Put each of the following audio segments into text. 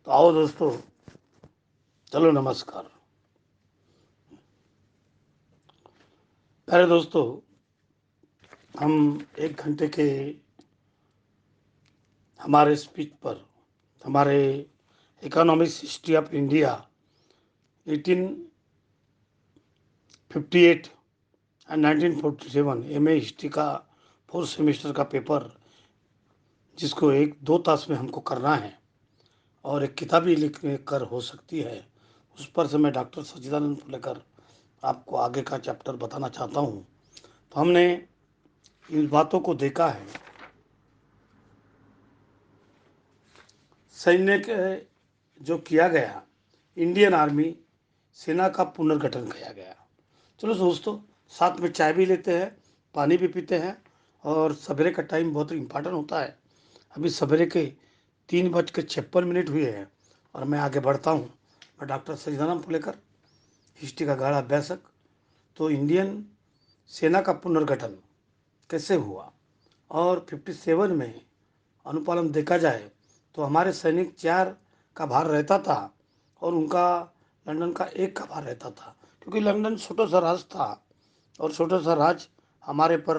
तो आओ दोस्तों, चलो नमस्कार। प्यारे दोस्तों, हम 1 घंटे के हमारे स्पीच पर हमारे economics history of India 1858 and 1947 MA history का 4th सेमेस्टर का पेपर, जिसको 1-2 तास में हमको करना है और एक किताब ही लिख कर हो सकती है, उस पर से मैं डॉक्टर सच्चिदानंद फुलेकर आपको आगे का चैप्टर बताना चाहता हूँ। तो हमने इन बातों को देखा है। सैन्य के जो किया गया, इंडियन आर्मी सेना का पुनर्गठन किया गया। चलो दोस्तों, साथ में चाय भी लेते हैं, पानी भी पीते हैं, और सवेरे का टाइम बहुत इम्पोर्टेंट होता है। अभी सवेरे के 3:56 हुए हैं और मैं आगे बढ़ता हूँ। मैं डॉक्टर सच्चिदानंद फुलेकर, हिस्ट्री का गाढ़ा अभ्यासक। तो इंडियन सेना का पुनर्गठन कैसे हुआ, और 57 में अनुपालन देखा जाए तो हमारे सैनिक 4 का भार रहता था और उनका लंदन का 1 का भार रहता था, क्योंकि लंदन छोटा सा राज था और छोटा सा राज हमारे पर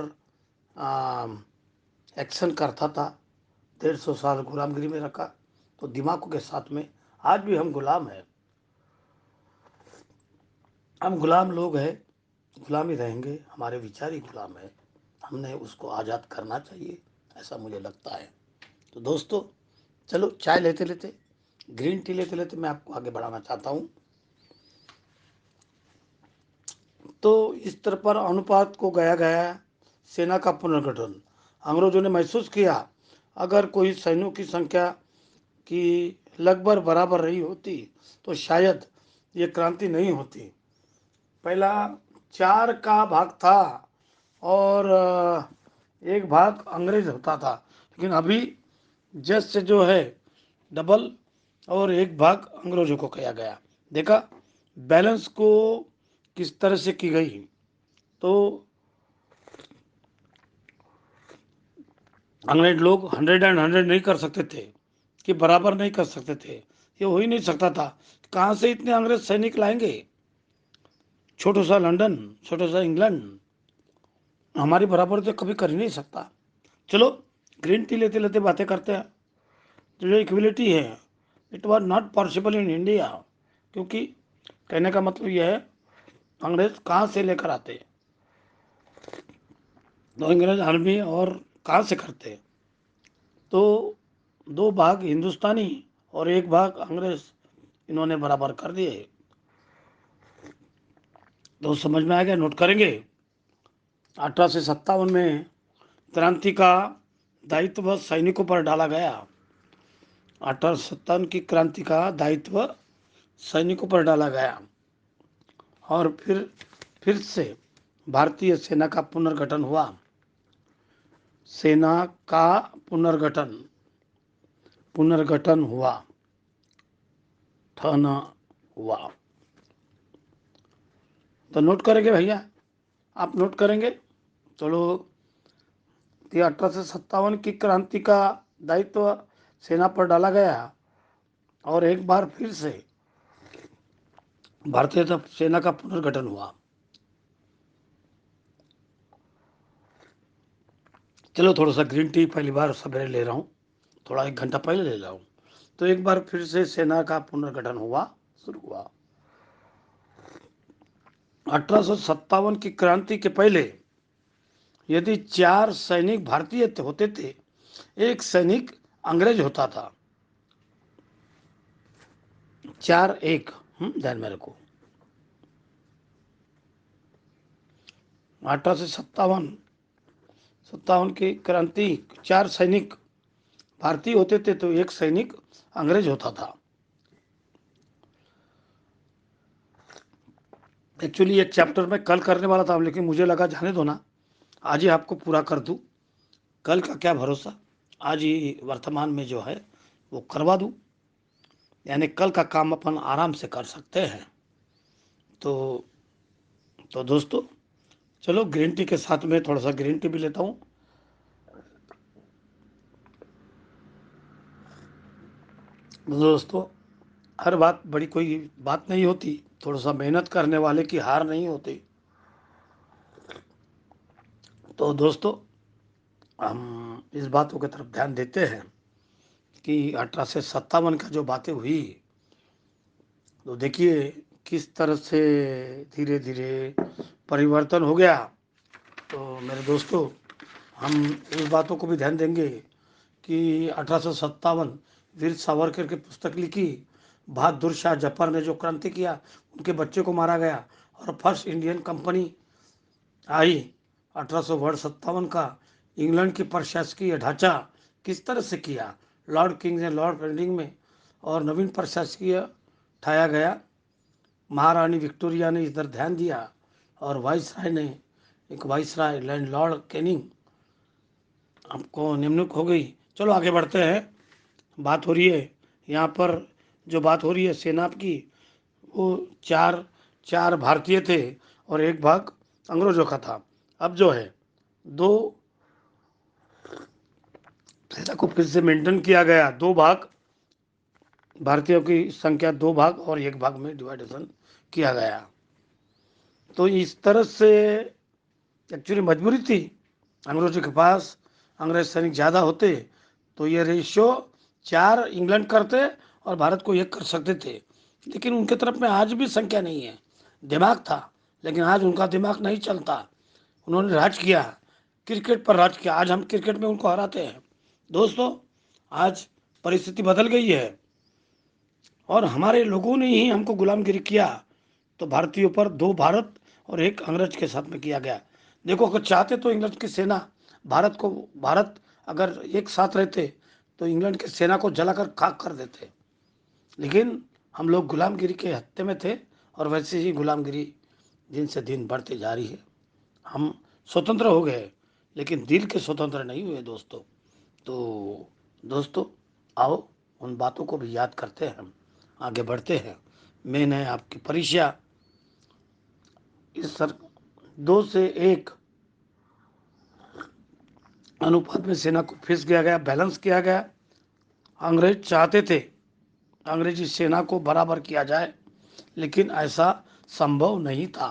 एक्शन करता था। 150 साल गुलामगिरी में रखा, तो दिमाग के साथ में आज भी हम गुलाम हैं, हम गुलाम लोग हैं, गुलाम ही रहेंगे, हमारे विचार ही गुलाम है। हमने उसको आज़ाद करना चाहिए, ऐसा मुझे लगता है। तो दोस्तों, चलो चाय लेते लेते, ग्रीन टी लेते लेते मैं आपको आगे बढ़ाना चाहता हूँ। तो इस तरह पर अनुपात को गया गया सेना का पुनर्गठन। अंग्रेजों ने महसूस किया, अगर कोई सैनिकों की संख्या की लगभग बराबर रही होती तो शायद ये क्रांति नहीं होती। पहला 4 का भाग था और 1 भाग अंग्रेज होता था, लेकिन अभी जस्ट जो है डबल और 1 भाग अंग्रेजों को किया गया। देखा बैलेंस को किस तरह से की गई। तो अंग्रेज लोग 100 एंड 100 नहीं कर सकते थे, कि बराबर नहीं कर सकते थे, ये हो ही नहीं सकता था। कहाँ से इतने अंग्रेज सैनिक लाएंगे? छोटा सा लंदन, छोटा सा इंग्लैंड हमारी बराबर तो कभी कर ही नहीं सकता। चलो ग्रीन टी लेते लेते बातें करते हैं। तो जो इक्वलिटी है, it was not possible in India, क्योंकि कहने का मतलब यह है, अंग्रेज कहाँ से लेकर आते, तो अंग्रेज आर्मी और कहाँ से करते। तो 2 भाग हिंदुस्तानी और 1 भाग अंग्रेज इन्होंने बराबर कर दिए। तो समझ में आ गया, नोट करेंगे। 1857 में क्रांति का दायित्व सैनिकों पर डाला गया। 1857 की क्रांति का दायित्व सैनिकों पर डाला गया और फिर से भारतीय सेना का पुनर्गठन हुआ। सेना का पुनर्गठन हुआ, ठन हुआ। तो नोट करेंगे भैया, आप नोट करेंगे। चलो, 1857 की क्रांति का दायित्व सेना पर डाला गया और एक बार फिर से भारतीय सेना का पुनर्गठन हुआ। चलो थोड़ा सा ग्रीन टी पहली बार सवेरे ले रहा हूँ, थोड़ा 1 घंटा पहले ले रहा हूँ। तो एक बार फिर से सेना का पुनर्गठन हुआ, शुरू हुआ। 1857 की क्रांति के पहले यदि 4 सैनिक भारतीय होते थे, 1 सैनिक अंग्रेज होता था। 4-1 ध्यान में रखो। 1857 की क्रांति, 4 सैनिक भारतीय होते थे तो 1 सैनिक अंग्रेज होता था। एक्चुअली एक चैप्टर मैं कल करने वाला था, लेकिन मुझे लगा जाने दो ना, आज ही आपको पूरा कर दूं। कल का क्या भरोसा, आज ही वर्तमान में जो है वो करवा दूं, यानी कल का काम अपन आराम से कर सकते हैं। तो दोस्तों, चलो ग्रीन टी के साथ में थोड़ा सा ग्रीन टी भी लेता हूँ। दोस्तों, हर बात बड़ी कोई बात नहीं होती, थोड़ा सा मेहनत करने वाले की हार नहीं होती। तो दोस्तों, हम इस बातों की तरफ ध्यान देते हैं कि 1857 का जो बातें हुई, तो देखिए किस तरह से धीरे धीरे परिवर्तन हो गया। तो मेरे दोस्तों, हम इस बातों को भी ध्यान देंगे कि 1857 वीर सावरकर की पुस्तक लिखी, बहादुर शाह जफर ने जो क्रांति किया, उनके बच्चे को मारा गया और फर्स्ट इंडियन कंपनी आई। 1857 का इंग्लैंड की प्रशासकीय ढांचा किस तरह से किया, लॉर्ड किंग ने लॉर्ड पेंडिंग में और नवीन प्रशासकीय ठाया गया। महारानी विक्टोरिया ने इधर ध्यान दिया और वाइसराय ने, एक वाइसराय लैंड लॉर्ड कैनिंग हमको निम्नलिखित हो गई। चलो आगे बढ़ते हैं। बात हो रही है यहाँ पर, जो बात हो रही है सेना की, वो चार चार भारतीय थे और एक भाग अंग्रेजों का था। अब जो है दो सेना को फिर से मेंटेन किया गया, दो भाग, भारतीयों की संख्या दो भाग और एक भाग में डिवाइडेशन किया गया। तो इस तरह से एक्चुअली मजबूरी थी, अंग्रेजों के पास अंग्रेज सैनिक ज़्यादा होते तो ये रेशियो 4 इंग्लैंड करते और भारत को 1 कर सकते थे। लेकिन उनके तरफ में आज भी संख्या नहीं है, दिमाग था, लेकिन आज उनका दिमाग नहीं चलता। उन्होंने राज किया, क्रिकेट पर राज किया, आज हम क्रिकेट में उनको हराते हैं। दोस्तों, आज परिस्थिति बदल गई है और हमारे लोगों ने ही हमको गुलामगिरी किया। तो भारतीयों पर 2 भारत और 1 अंग्रेज के साथ में किया गया। देखो, अगर चाहते तो इंग्लैंड की सेना भारत अगर एक साथ रहते तो इंग्लैंड की सेना को जलाकर खाक कर देते। लेकिन हम लोग गुलामगिरी के हत्थे में थे और वैसे ही गुलामगिरी दिन से दिन बढ़ती जा रही है। हम स्वतंत्र हो गए लेकिन दिल के स्वतंत्र नहीं हुए दोस्तों। तो दोस्तों, आओ उन बातों को भी याद करते हैं, हम आगे बढ़ते हैं। मैंने आपकी परीक्षा इस सर 2 से 1 अनुपात में सेना को फिक्स किया गया, बैलेंस किया गया। अंग्रेज चाहते थे अंग्रेजी सेना को बराबर किया जाए, लेकिन ऐसा संभव नहीं था।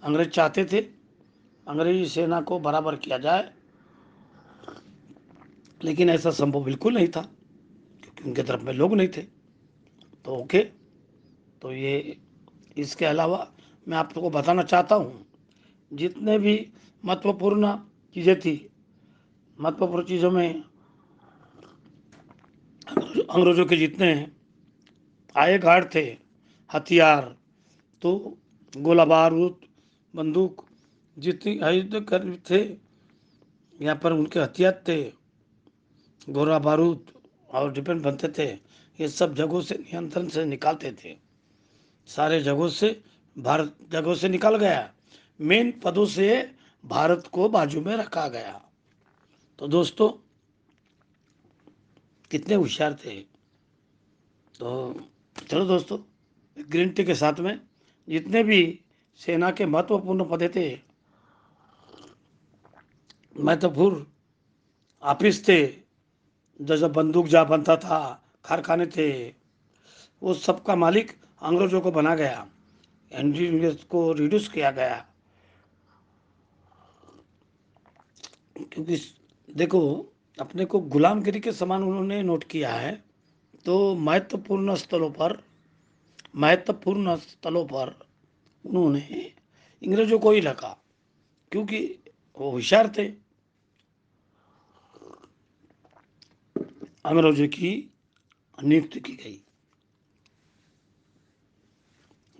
अंग्रेज चाहते थे अंग्रेजी सेना को बराबर किया जाए, लेकिन ऐसा संभव बिल्कुल नहीं था क्योंकि उनके तरफ में लोग नहीं थे। तो ओके, तो ये इसके अलावा मैं आपको बताना चाहता हूँ, जितने भी महत्वपूर्ण चीज़ें थी, महत्वपूर्ण चीज़ों में अंग्रेजों के जितने आए गार्ड थे, हथियार, तो गोला बारूद, बंदूक, जितनी युद्ध कर थे, यहाँ पर उनके हथियार थे, गोला बारूद और डिफेंस बनते थे। ये सब जगहों से नियंत्रण से निकालते थे, सारे जगहों से, भारत जगहों से निकल गया, मेन पदों से भारत को बाजू में रखा गया। तो दोस्तों, कितने होशियार थे। तो चलो दोस्तों, ग्रीन टी के साथ में जितने भी सेना के महत्वपूर्ण पदे थे, महत्वपूर्ण ऑफिस थे, जैसे बंदूक जहाँ बनता था, कारखाने थे, वो सबका मालिक अंग्रेजों को बना गया, इंडियंस को रिड्यूस किया गया। क्योंकि देखो, अपने को गुलामगिरी के समान उन्होंने नोट किया है। तो महत्वपूर्ण स्थलों पर उन्होंने अंग्रेजों को ही लगा, क्योंकि वो होशियार थे। अंग्रेजों की नियुक्ति की गई,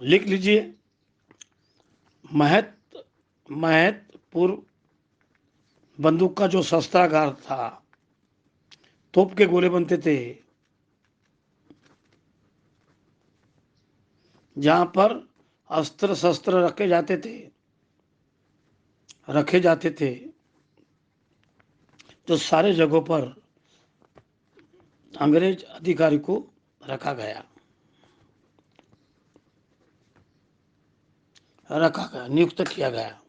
लिख लीजिए। महत्वपूर्ण बंदूक का जो शस्त्रागार था, तोप के गोले बनते थे, जहां पर अस्त्र शस्त्र रखे जाते थे, तो सारे जगहों पर अंग्रेज अधिकारी को रखा गया, नियुक्त किया गया।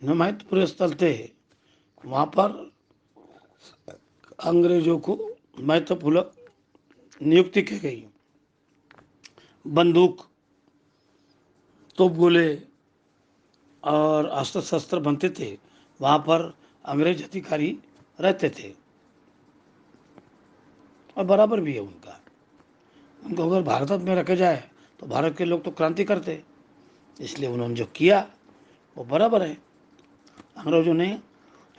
महत्वपूर्ण स्थल थे, वहां पर अंग्रेजों को महत्वपूर्ण नियुक्ति की गई। बंदूक, तोप गोले और अस्त्र शस्त्र बनते थे, वहाँ पर अंग्रेज अधिकारी रहते थे और बराबर भी है उनका। उनको अगर भारत में रखे जाए तो भारत के लोग तो क्रांति करते, इसलिए उन्होंने जो किया वो बराबर है। अंग्रेजों ने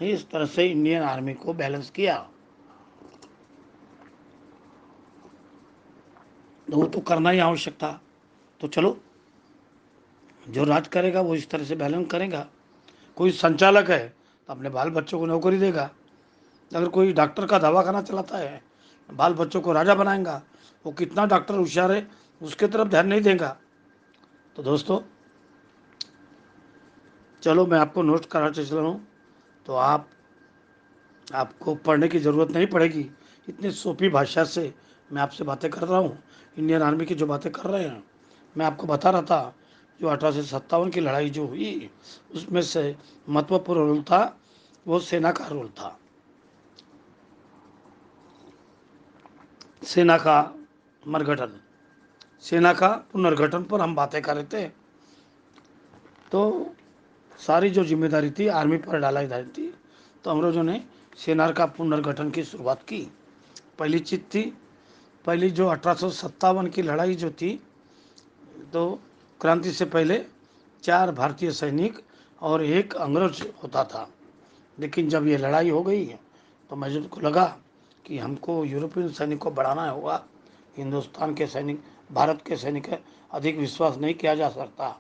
इस तरह से इंडियन आर्मी को बैलेंस किया, तो वो तो करना ही आवश्यक था। तो चलो, जो राज करेगा वो इस तरह से बैलेंस करेगा। कोई संचालक है तो अपने बाल बच्चों को नौकरी देगा, अगर कोई डॉक्टर का दवाखाना चलाता है, बाल बच्चों को राजा बनाएगा। वो कितना डॉक्टर होशियार है उसके तरफ ध्यान नहीं देगा। तो दोस्तों चलो, मैं आपको नोट कराते चल रहा हूँ, तो आपको पढ़ने की ज़रूरत नहीं पड़ेगी। इतनी सोपी भाषा से मैं आपसे बातें कर रहा हूँ। इंडियन आर्मी की जो बातें कर रहे हैं, मैं आपको बता रहा था। जो 1857 की लड़ाई जो हुई, उसमें से महत्वपूर्ण रोल था वो सेना का रोल था। सेना का मरगठन, सेना का पुनर्गठन पर हम बातें कर रहे थे। तो सारी जो जिम्मेदारी थी आर्मी पर डालाई जा रही थी, तो अंग्रेजों ने सेना का पुनर्गठन की शुरुआत की। पहली चीज थी, पहली जो 1857 की लड़ाई जो थी, तो क्रांति से पहले 4 भारतीय सैनिक और 1 अंग्रेज होता था। लेकिन जब ये लड़ाई हो गई तो मुझे को लगा कि हमको यूरोपियन सैनिक को बढ़ाना होगा। हिंदुस्तान के सैनिक, भारत के सैनिक है, अधिक विश्वास नहीं किया जा सकता।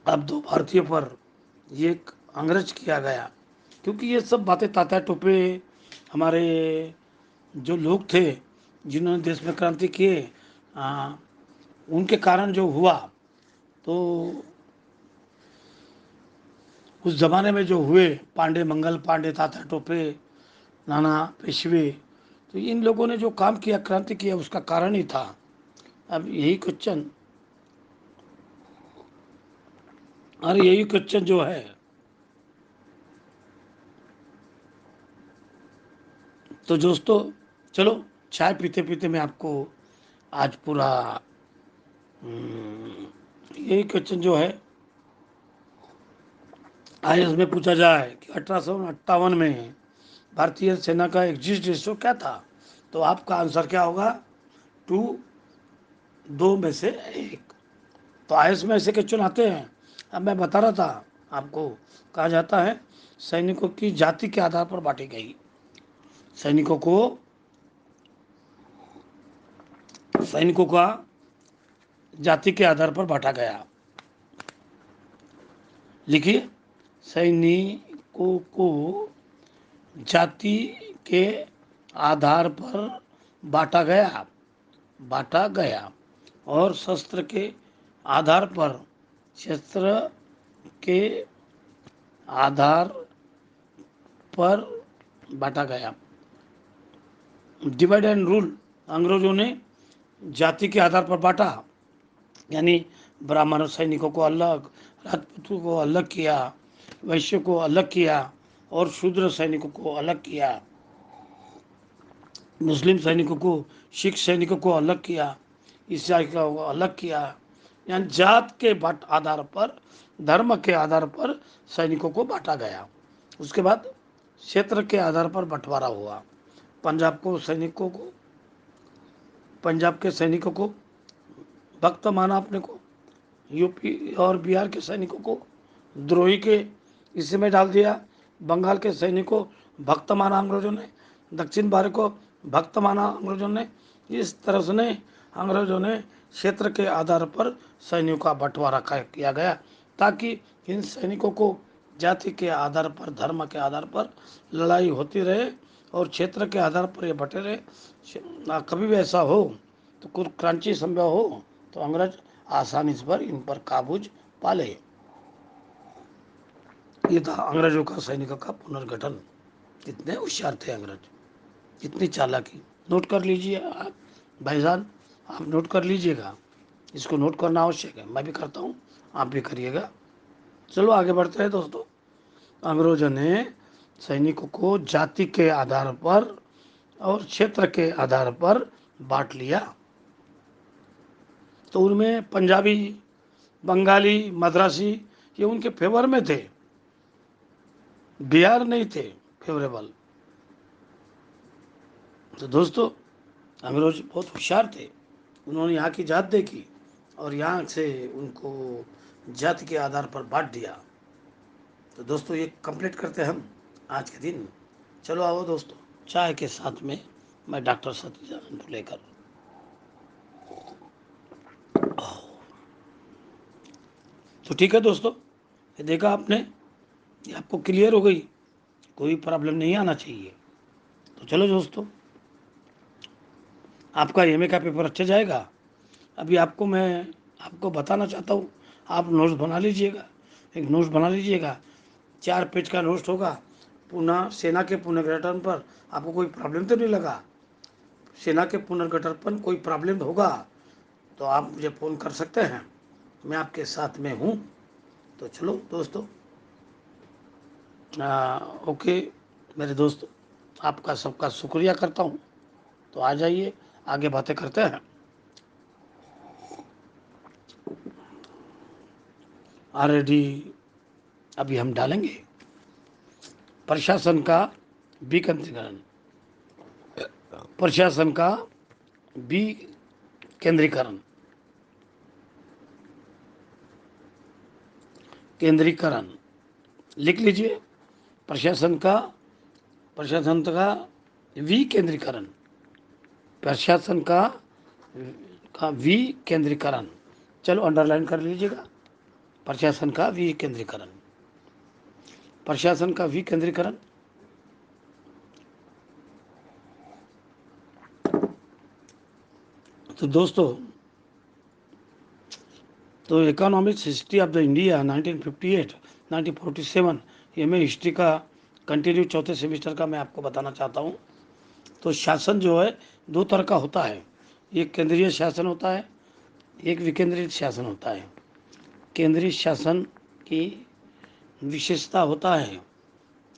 अब 2 भारतीय पर ये एक अंग्रेज किया गया, क्योंकि ये सब बातें तात्या टोपे हमारे जो लोग थे जिन्होंने देश में क्रांति किए, उनके कारण जो हुआ। तो उस जमाने में जो हुए, पांडे, मंगल पांडे, तात्या टोपे, नाना पेशवे, तो इन लोगों ने जो काम किया, क्रांति किया, उसका कारण ही था। अब यही क्वेश्चन, और यही क्वेश्चन जो है, तो दोस्तों चलो, चाय पीते पीते मैं आपको आज पूरा यही क्वेश्चन जो है, आईएएस में पूछा जाए कि 1858 में भारतीय सेना का एग्जिट रेशियो क्या था, तो आपका आंसर क्या होगा? 2 में से 1। तो आईएएस में ऐसे क्वेश्चन आते हैं। अब मैं बता रहा था आपको, कहा जाता है सैनिकों की जाति के आधार पर बांटी गई। सैनिकों को, सैनिकों का जाति के आधार पर बांटा गया। लिखिए, सैनिकों को जाति के आधार पर बांटा गया, बांटा गया, और शस्त्र के आधार पर, शस्त्र के आधार पर बांटा गया। डिवाइड एंड रूल, अंग्रेजों ने जाति के आधार पर बांटा, यानी ब्राह्मण सैनिकों को अलग, राजपूतों को अलग किया, वैश्य को अलग किया, और शूद्र सैनिकों को अलग किया। मुस्लिम सैनिकों को, सिख सैनिकों को अलग किया, ईसाई को अलग किया। यानी जात के आधार पर, धर्म के आधार पर सैनिकों को बांटा गया। उसके बाद क्षेत्र के आधार पर बंटवारा हुआ। पंजाब के सैनिकों को भक्त माना अपने को, यूपी और बिहार के सैनिकों को द्रोही के इसी में डाल दिया। बंगाल के सैनिकों को भक्त माना अंग्रेजों ने, दक्षिण भारत को भक्त माना अंग्रेजों ने। इस तरह से अंग्रेजों ने क्षेत्र के आधार पर सैनिकों का बंटवारा किया गया, ताकि इन सैनिकों को जाति के आधार पर, धर्म के आधार पर लड़ाई होती रहे और क्षेत्र के आधार पर ये बटे रहे। कभी भी ऐसा हो तो कुछ क्रांति संभव हो तो अंग्रेज आसानी से पर इन पर काबूज पा ले। ये था अंग्रेजों का सैनिकों का पुनर्गठन। कितने होशियार थे अंग्रेज, कितनी चालाकी। नोट कर लीजिए आप भाईजान, आप नोट कर लीजिएगा, इसको नोट करना आवश्यक है। मैं भी करता हूँ, आप भी करिएगा। चलो आगे बढ़ते हैं दोस्तों। अंग्रेजों ने सैनिकों को जाति के आधार पर और क्षेत्र के आधार पर बांट लिया। तो उनमें पंजाबी, बंगाली, मद्रासी ये उनके फेवर में थे, बिहार नहीं थे फेवरेबल। तो दोस्तों, अंग्रेज बहुत होशियार थे, उन्होंने यहाँ की जात देखी और यहाँ से उनको जाति के आधार पर बांट दिया। तो दोस्तों, ये कंप्लीट करते हैं हम आज के दिन। चलो आओ दोस्तों, चाय के साथ में मैं डॉक्टर सत्यानंद को लेकर। तो ठीक है दोस्तों, ये देखा आपने, ये आपको क्लियर हो गई, कोई प्रॉब्लम नहीं आना चाहिए। तो चलो दोस्तों, आपका एमए का पेपर अच्छा जाएगा। अभी मैं आपको बताना चाहता हूँ, आप नोट्स बना लीजिएगा, एक नोट्स बना लीजिएगा, 4 पेज का नोट्स होगा। पुनः सेना के पुनर्गठन पर आपको कोई प्रॉब्लम तो नहीं लगा? सेना के पुनर्गठन पर कोई प्रॉब्लम होगा तो आप मुझे फ़ोन कर सकते हैं, मैं आपके साथ में हूँ। तो चलो दोस्तों, ओके मेरे दोस्त, आपका सबका शुक्रिया करता हूँ। तो आ जाइए, आगे बातें करते हैं। ऑलरेडी अभी हम डालेंगे प्रशासन का विकेंद्रीकरण, प्रशासन का विकेंद्रीकरण, केंद्रीकरण लिख लीजिए। प्रशासन का विकेंद्रीकरण, प्रशासन का विकेंद्रीकरण। चलो अंडरलाइन कर लीजिएगा, प्रशासन का विकेंद्रीकरण, प्रशासन का विकेंद्रीकरण। तो दोस्तों, तो economics history of the India 1958 1947, ये मैं हिस्ट्री का कंटिन्यू चौथे सेमेस्टर का मैं आपको बताना चाहता हूँ। तो शासन जो है 2 तरह का होता है, एक केंद्रीय शासन होता है, एक विकेंद्रित शासन होता है। केंद्रीय शासन की विशेषता होता है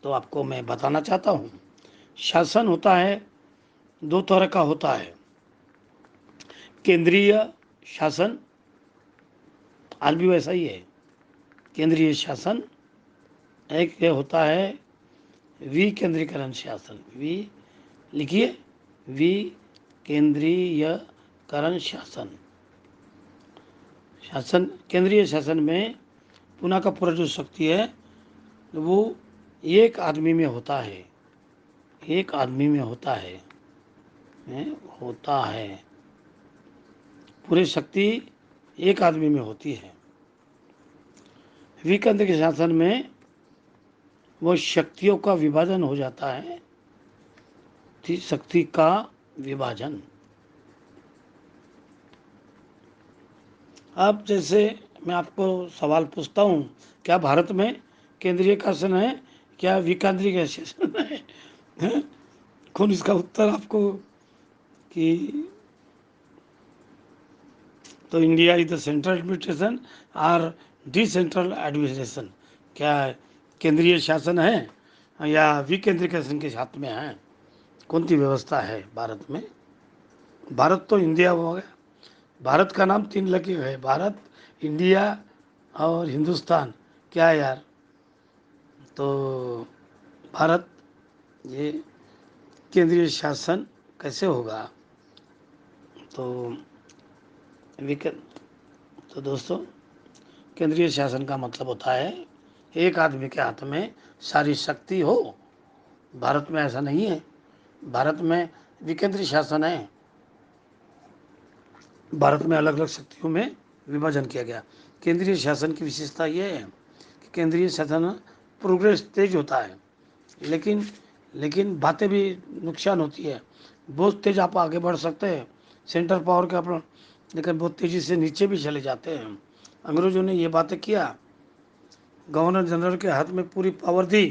तो आपको मैं बताना चाहता हूँ। शासन होता है 2 तरह का होता है, केंद्रीय शासन, आज भी वैसा ही है, केंद्रीय शासन। एक ये होता है विकेंद्रीकरण शासन, लिखिए, विकेंद्रीयकरण शासन। केंद्रीय शासन में पुनः का पूरा जो शक्ति है वो एक आदमी में होता है, एक आदमी में होता है, पूरी शक्ति एक आदमी में होती है। विकेंद्रीय शासन में वो शक्तियों का विभाजन हो जाता है, शक्ति का विभाजन। अब जैसे मैं आपको सवाल पूछता हूँ, क्या भारत में केंद्रीय शासन है, क्या विकेंद्रीय शासन है? कौन इसका उत्तर आपको कि तो India is the central administration और डिसेंट्रल एडमिनिस्ट्रेशन, क्या केंद्रीय शासन है या विकेंद्रीकरण के साथ में है? कौन सी व्यवस्था है भारत में? भारत तो इंडिया हो गया, भारत का नाम 3 लगे हुए है, भारत, इंडिया और हिंदुस्तान। क्या है यार? तो भारत, ये केंद्रीय शासन कैसे होगा? तो विके तो दोस्तों, केंद्रीय शासन का मतलब होता है एक आदमी के हाथ में सारी शक्ति हो। भारत में ऐसा नहीं है, भारत में विकेंद्रीय शासन है, भारत में अलग अलग शक्तियों में विभाजन किया गया। केंद्रीय शासन की विशेषता ये है कि केंद्रीय शासन प्रोग्रेस तेज होता है, लेकिन बातें भी नुकसान होती है। बहुत तेज आप आगे बढ़ सकते हैं सेंटर पावर के अपना, लेकिन बहुत तेज़ी से नीचे भी चले जाते हैं। अंग्रेजों ने ये बातें किया, गवर्नर जनरल के हाथ में पूरी पावर दी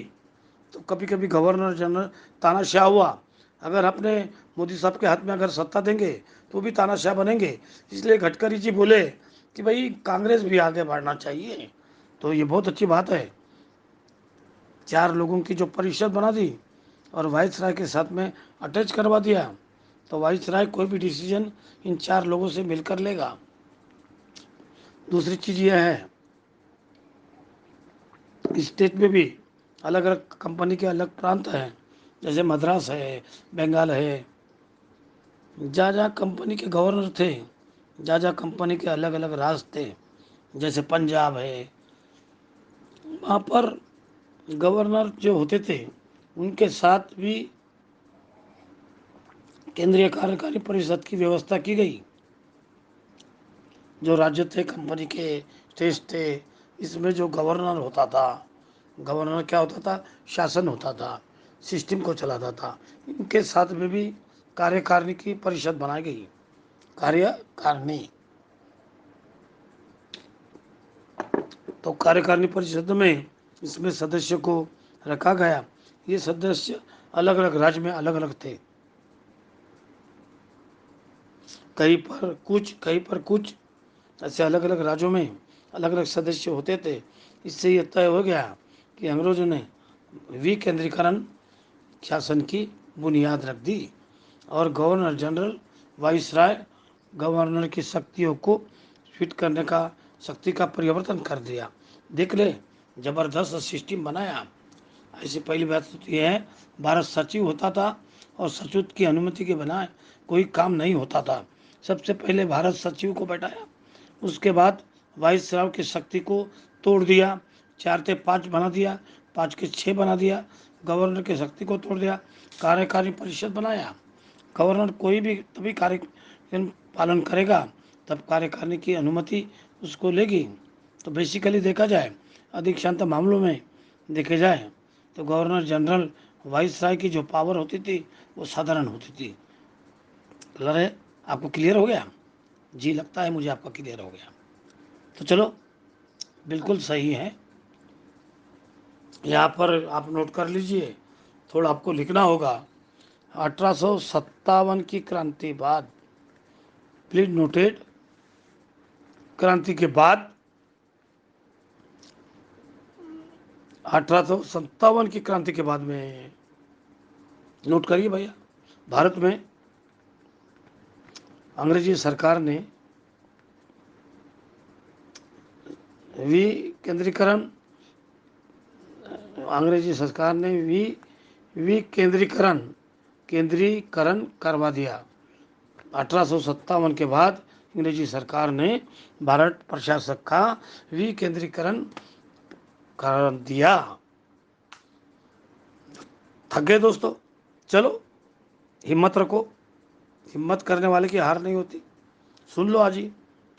तो कभी कभी गवर्नर जनरल तानाशाह हुआ। अगर अपने मोदी साहब के हाथ में अगर सत्ता देंगे तो भी तानाशाह बनेंगे। इसलिए गडकरी जी बोले कि भाई कांग्रेस भी आगे बढ़ना चाहिए। तो ये बहुत अच्छी बात है। 4 लोगों की जो परिषद बना दी और वाइसराय के साथ में अटैच करवा दिया, तो वाइसराय कोई भी डिसीजन इन 4 लोगों से मिलकर लेगा। दूसरी चीज़ यह है, स्टेट में भी अलग अलग कंपनी के अलग प्रांत हैं, जैसे मद्रास है, बंगाल है। जहाँ जहाँ कंपनी के गवर्नर थे, जहाँ जहाँ कंपनी के अलग अलग राज थे, जैसे पंजाब है, वहाँ पर गवर्नर जो होते थे उनके साथ भी केंद्रीय कार्यकारी परिषद की व्यवस्था की गई। जो राज्य थे, कंपनी के स्टेट थे, इसमें जो गवर्नर होता था, गवर्नर क्या होता था, शासन होता था, सिस्टम को चलाता था। इनके साथ में भी कार्यकारिणी की परिषद बनाई गई। कार्यकारिणी, तो कार्यकारिणी परिषद में इसमें सदस्य को रखा गया। ये सदस्य अलग अलग राज्य में अलग अलग थे, कहीं पर कुछ, ऐसे अलग अलग राज्यों में अलग अलग सदस्य होते थे। इससे ये तय हो गया कि अंग्रेजों ने विकेंद्रीकरण शासन की बुनियाद रख दी और गवर्नर जनरल वाइसराय गवर्नर की शक्तियों को फिट करने का, शक्ति का परिवर्तन कर दिया। देख ले, जबरदस्त सिस्टम बनाया। ऐसी पहली बात तो यह है, भारत सचिव होता था और सचिव की अनुमति के बिना कोई काम नहीं होता था। सबसे पहले भारत सचिव को बैठाया, उसके बाद वाइसराय की शक्ति को तोड़ दिया, 4 थे 5 बना दिया, 5 के 6 बना दिया, गवर्नर की शक्ति को तोड़ दिया, कार्यकारी परिषद बनाया। गवर्नर कोई भी तभी कार्य पालन करेगा तब कार्यकारिणी की अनुमति उसको लेगी। तो बेसिकली देखा जाए, अधिकांश मामलों में देखे जाए तो गवर्नर जनरल वाइसराय की जो पावर होती थी वो साधारण होती थी। क्लियर, आपको क्लियर हो गया? जी, लगता है मुझे आपका क्लियर हो गया। तो चलो, बिल्कुल सही है। यहाँ पर आप नोट कर लीजिए, थोड़ा आपको लिखना होगा। 1857 की क्रांति बाद, प्लीज नोटेड, क्रांति के बाद 1857 की क्रांति के बाद में, नोट करिए भैया, भारत में अंग्रेजी सरकार ने विकेंद्रीकरण, अंग्रेजी सरकार ने विकेंद्रीकरण, केंद्रीकरण करवा दिया। 1857 के बाद अंग्रेजी सरकार ने भारत प्रशासक का विकेंद्रीकरण कर दिया। थक गए दोस्तों? चलो, हिम्मत रखो, हिम्मत करने वाले की हार नहीं होती। सुन लो आज ही,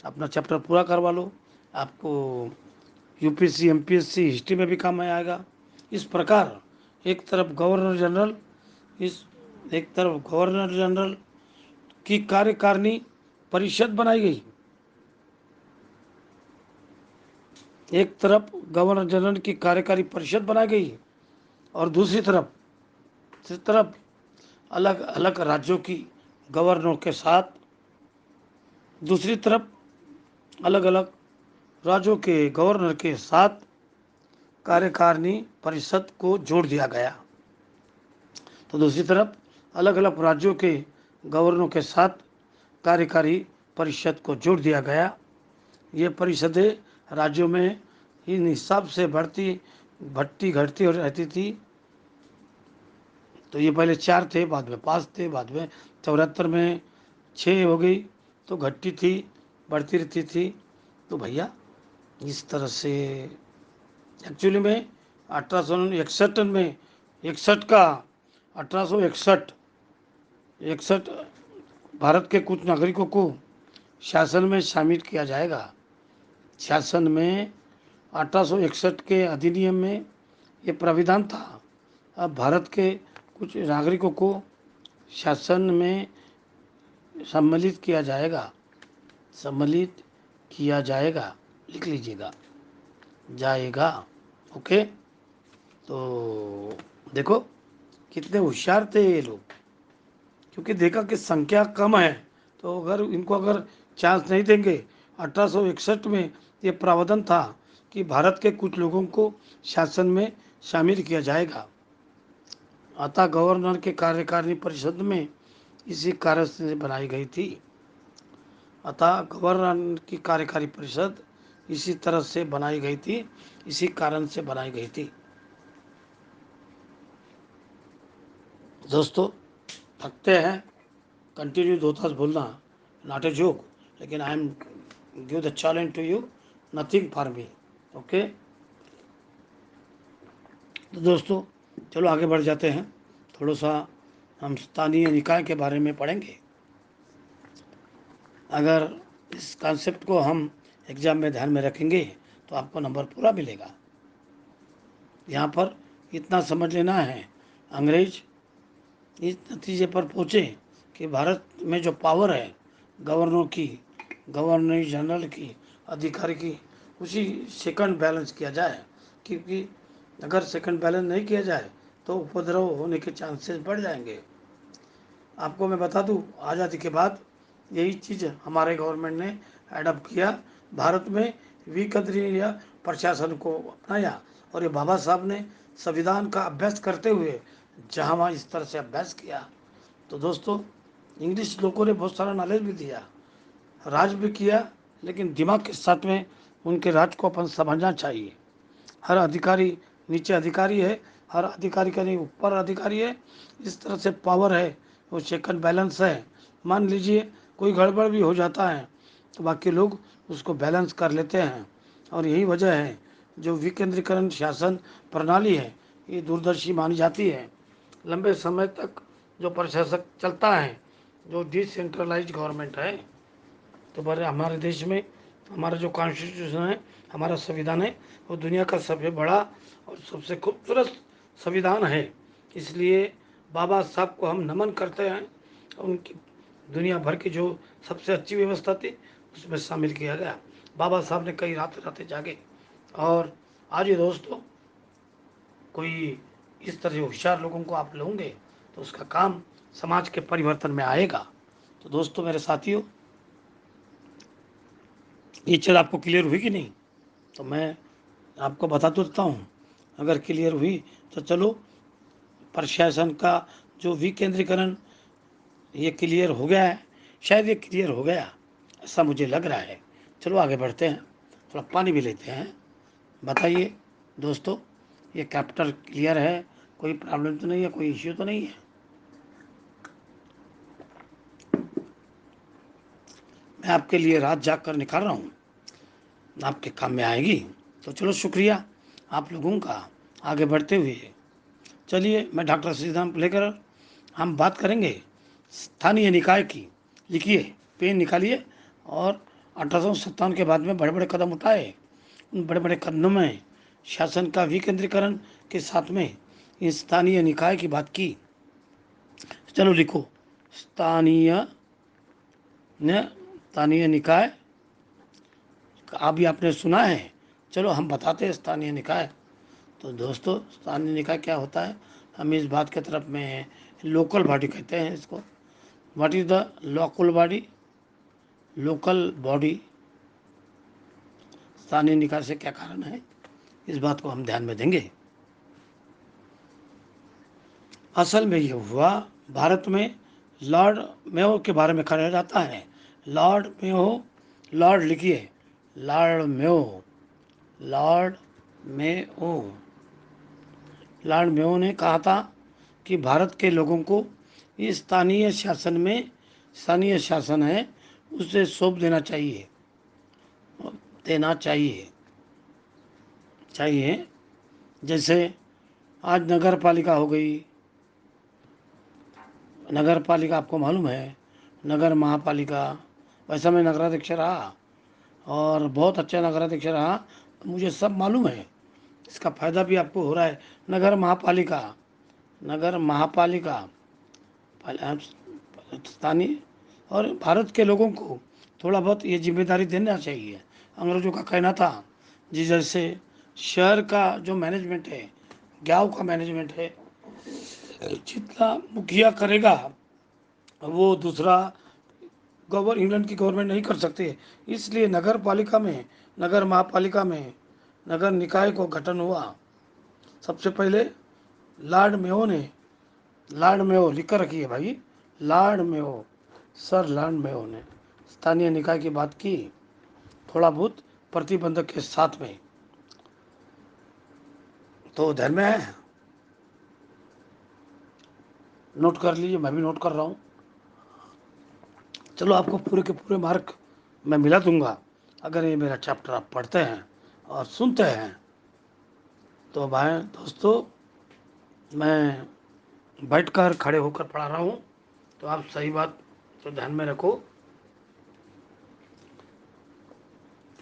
अपना चैप्टर पूरा करवा लो, आपको यूपीएससी एमपीएससी हिस्ट्री में भी काम में आएगा। इस प्रकार एक तरफ गवर्नर जनरल, इस एक तरफ गवर्नर जनरल की कार्यकारिणी परिषद बनाई गई, एक तरफ गवर्नर जनरल की कार्यकारी परिषद बनाई गई और दूसरी तरफ अलग अलग राज्यों की गवर्नरों के साथ, दूसरी तरफ अलग अलग राज्यों के गवर्नर के साथ कार्यकारिणी परिषद को जोड़ दिया गया। तो दूसरी तरफ अलग अलग राज्यों के गवर्नरों के साथ कार्यकारी परिषद को जोड़ दिया गया। ये परिषदें राज्यों में इन हिसाब से बढ़ती घटती हो रहती थी। तो ये पहले 4 थे, बाद में 5 थे, बाद में 74 में 6 हो गई, तो घटती थी, बढ़ती रहती थी। तो भैया इस तरह से एक्चुअली में 1861 में 61 का 1861 61 भारत के कुछ नागरिकों को शासन में शामिल किया जाएगा। शासन में 1861 के अधिनियम में ये प्राविधान था, अब भारत के कुछ नागरिकों को शासन में सम्मिलित किया जाएगा, सम्मिलित किया जाएगा, लिख लीजिएगा, जाएगा। ओके, तो देखो कितने होशियार थे ये लोग, क्योंकि देखा कि संख्या कम है, तो अगर चांस नहीं देंगे। 1861 में ये प्रावधान था कि भारत के कुछ लोगों को शासन में शामिल किया जाएगा। अतः गवर्नर के कार्यकारिणी परिषद में इसी कारण से बनाई गई थी। अतः गवर्नर की कार्यकारी परिषद इसी तरह से बनाई गई थी, इसी कारण से बनाई गई थी। दोस्तों, थकते हैं, कंटिन्यू 2 तास बोलना, नॉट ए जोक, लेकिन I am give the challenge to you, nothing for me. Okay, तो दोस्तों चलो आगे बढ़ जाते हैं। थोड़ा सा हम स्थानीय निकाय के बारे में पढ़ेंगे। अगर इस कॉन्सेप्ट को हम एग्जाम में ध्यान में रखेंगे तो आपको नंबर पूरा मिलेगा। यहाँ पर इतना समझ लेना है, अंग्रेज इस नतीजे पर पहुँचे कि भारत में जो पावर है गवर्नर की, गवर्नर जनरल की, अधिकारी की, उसी सेकंड बैलेंस किया जाए, क्योंकि अगर सेकंड बैलेंस नहीं किया जाए तो उपद्रव होने के चांसेस बढ़ जाएंगे। आपको मैं बता दूं, आज़ादी के बाद यही चीज़ हमारे गवर्नमेंट ने एडप्ट किया, भारत में विकेंद्रीय प्रशासन को अपनाया, और ये बाबा साहब ने संविधान का अभ्यास करते हुए जहाँ वहाँ इस तरह से अभ्यास किया। तो दोस्तों, इंग्लिश लोगों ने बहुत सारा नॉलेज भी दिया, राज भी किया, लेकिन दिमाग के साथ में उनके राज को अपन समझना चाहिए। हर अधिकारी नीचे अधिकारी है, हर अधिकारी का नहीं ऊपर अधिकारी है, इस तरह से पावर है, वो चेक एंड बैलेंस है। मान लीजिए कोई गड़बड़ भी हो जाता है तो बाकी लोग उसको बैलेंस कर लेते हैं, और यही वजह है जो विकेंद्रीकरण शासन प्रणाली है ये दूरदर्शी मानी जाती है। लंबे समय तक जो प्रशासक चलता है, जो डिसेंट्रलाइज गवर्नमेंट है, तो बड़े हमारे देश में हमारा जो कॉन्स्टिट्यूशन है, हमारा संविधान है, वो दुनिया का सबसे बड़ा और सबसे खूबसूरत संविधान है। इसलिए बाबा साहब को हम नमन करते हैं। उनकी दुनिया भर की जो सबसे अच्छी व्यवस्था थी उसमें शामिल किया गया। बाबा साहब ने कई रात रातें जागे, और आज ये दोस्तों कोई इस तरह से होशियार लोगों को आप लोगे तो उसका काम समाज के परिवर्तन में आएगा। तो दोस्तों, मेरे साथियों, ये चीज़ आपको क्लियर हुई कि नहीं? तो मैं आपको बता तो देता हूँ, अगर क्लियर हुई तो चलो, प्रशासन का जो विकेंद्रीकरण ये क्लियर हो गया है, शायद ये क्लियर हो गया, ऐसा मुझे लग रहा है। चलो आगे बढ़ते हैं, थोड़ा पानी भी लेते हैं। बताइए दोस्तों, ये कैपिटल क्लियर है? कोई प्रॉब्लम तो नहीं है, कोई इश्यू तो नहीं है? मैं आपके लिए रात जाग कर निकाल रहा हूँ, आपके काम में आएगी। तो चलो, शुक्रिया आप लोगों का। आगे बढ़ते हुए चलिए, मैं डॉक्टर श्रीराम लेकर हम बात करेंगे स्थानीय निकाय की। लिखिए, पेन निकालिए, और 1857 के बाद में बड़े बड़े कदम उठाए। उन बड़े बड़े कदमों में शासन का विकेंद्रीकरण के साथ में इन स्थानीय निकाय की बात की। चलो लिखो, स्थानीय स्थानीय निकाय। अभी आपने सुना है, चलो हम बताते हैं स्थानीय निकाय। तो दोस्तों, स्थानीय निकाय क्या होता है, हम इस बात की तरफ में लोकल बॉडी कहते हैं इसको। What is the local body? Local body स्थानीय निकाय से क्या कारण है, इस बात को हम ध्यान में देंगे। असल में ये हुआ, भारत में लॉर्ड मेयो के बारे में कहा जाता है। लॉर्ड मेयो, लॉर्ड लिखिए, Lord Mayo, Lord Mayo, Lord Mayo ने कहा था कि भारत के लोगों को इस स्थानीय शासन में, स्थानीय शासन है उसे सौंप देना चाहिए, देना चाहिए चाहिए जैसे आज नगर पालिका हो गई, नगर पालिका आपको मालूम है, नगर महापालिका। वैसा मैं नगराध्यक्ष रहा, और बहुत अच्छा नगराध्यक्ष रहा, मुझे सब मालूम है। इसका फ़ायदा भी आपको हो रहा है। नगर महापालिका, नगर महापालिका स्थानीय, और भारत के लोगों को थोड़ा बहुत ये जिम्मेदारी देना चाहिए। अंग्रेज़ों का कहना था जी, जैसे शहर का जो मैनेजमेंट है, गांव का मैनेजमेंट है, जितना मुखिया करेगा वो दूसरा इंग्लैंड की गवर्नमेंट नहीं कर सकती। इसलिए नगर पालिका में, नगर महापालिका में नगर निकाय को गठन हुआ, सबसे पहले लॉर्ड मेयो लिख कर रखिए भाई, Lord Mayo, sir Lord Mayo ने स्थानीय निकाय की बात की, थोड़ा बहुत प्रतिबंधक के साथ में। तो ध्यान में है, नोट कर लीजिए, मैं भी नोट कर रहा हूँ। चलो आपको पूरे के पूरे मार्क मैं मिला दूंगा अगर ये मेरा चैप्टर आप पढ़ते हैं और सुनते हैं। तो भाई दोस्तों, मैं बैठकर खड़े होकर पढ़ा रहा हूँ, तो आप सही बात तो ध्यान में रखो।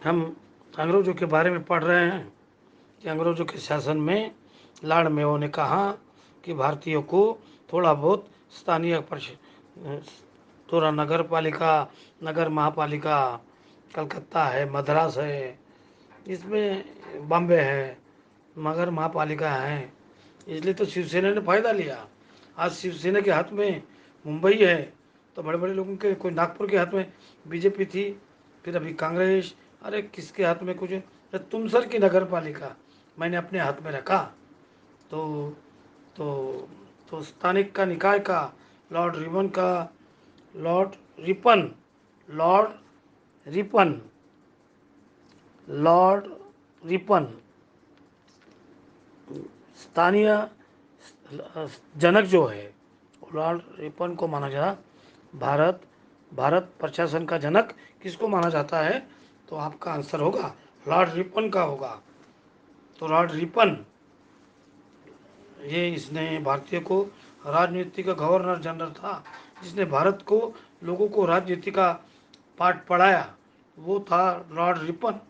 हम अंग्रेजों के बारे में पढ़ रहे हैं कि अंग्रेजों के शासन में लॉर्ड मेयो ने कहा कि भारतीयों को थोड़ा बहुत स्थानीय थोड़ा नगर पालिका, नगर महापालिका, कलकत्ता है, मद्रास है, इसमें बॉम्बे है, मगर महापालिका है, इसलिए तो शिवसेना ने फायदा लिया। आज शिवसेना के हाथ में मुंबई है, तो बड़े बड़े लोगों के, कोई नागपुर के हाथ में बीजेपी थी, फिर अभी कांग्रेस, अरे किसके हाथ में कुछ, अरे तुमसर की नगर पालिका मैंने अपने हाथ में रखा। तो तो तो स्थानिक का निकाय का लॉर्ड रिपन का, Lord Ripon Lord Ripon Lord Ripon स्थानीय जनक जो है, लॉर्ड रिपन को माना जा, भारत भारत प्रशासन का जनक किसको माना जाता है? तो आपका आंसर होगा लॉर्ड रिपन का होगा। तो लॉर्ड रिपन, ये इसने भारतीय को राजनीति का गवर्नर जनरल था, जिसने भारत को, लोगों को राजनीति का पाठ पढ़ाया, वो था लॉर्ड रिपन।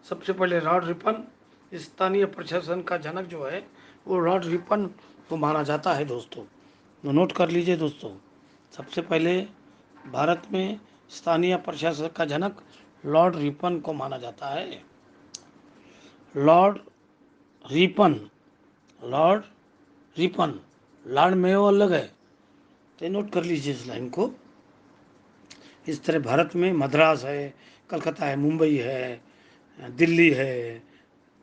सबसे पहले लॉर्ड रिपन, स्थानीय प्रशासन का जनक जो है वो लॉर्ड रिपन को माना जाता है दोस्तों। तो नोट कर लीजिए दोस्तों, सबसे पहले भारत में स्थानीय प्रशासन का जनक लॉर्ड रिपन को माना जाता है। Lord Ripon, Lord Ripon, Lord Mayo अलग है, तो नोट कर लीजिए इस लाइन को। इस तरह भारत में मद्रास है, कलकत्ता है, मुंबई है, दिल्ली है,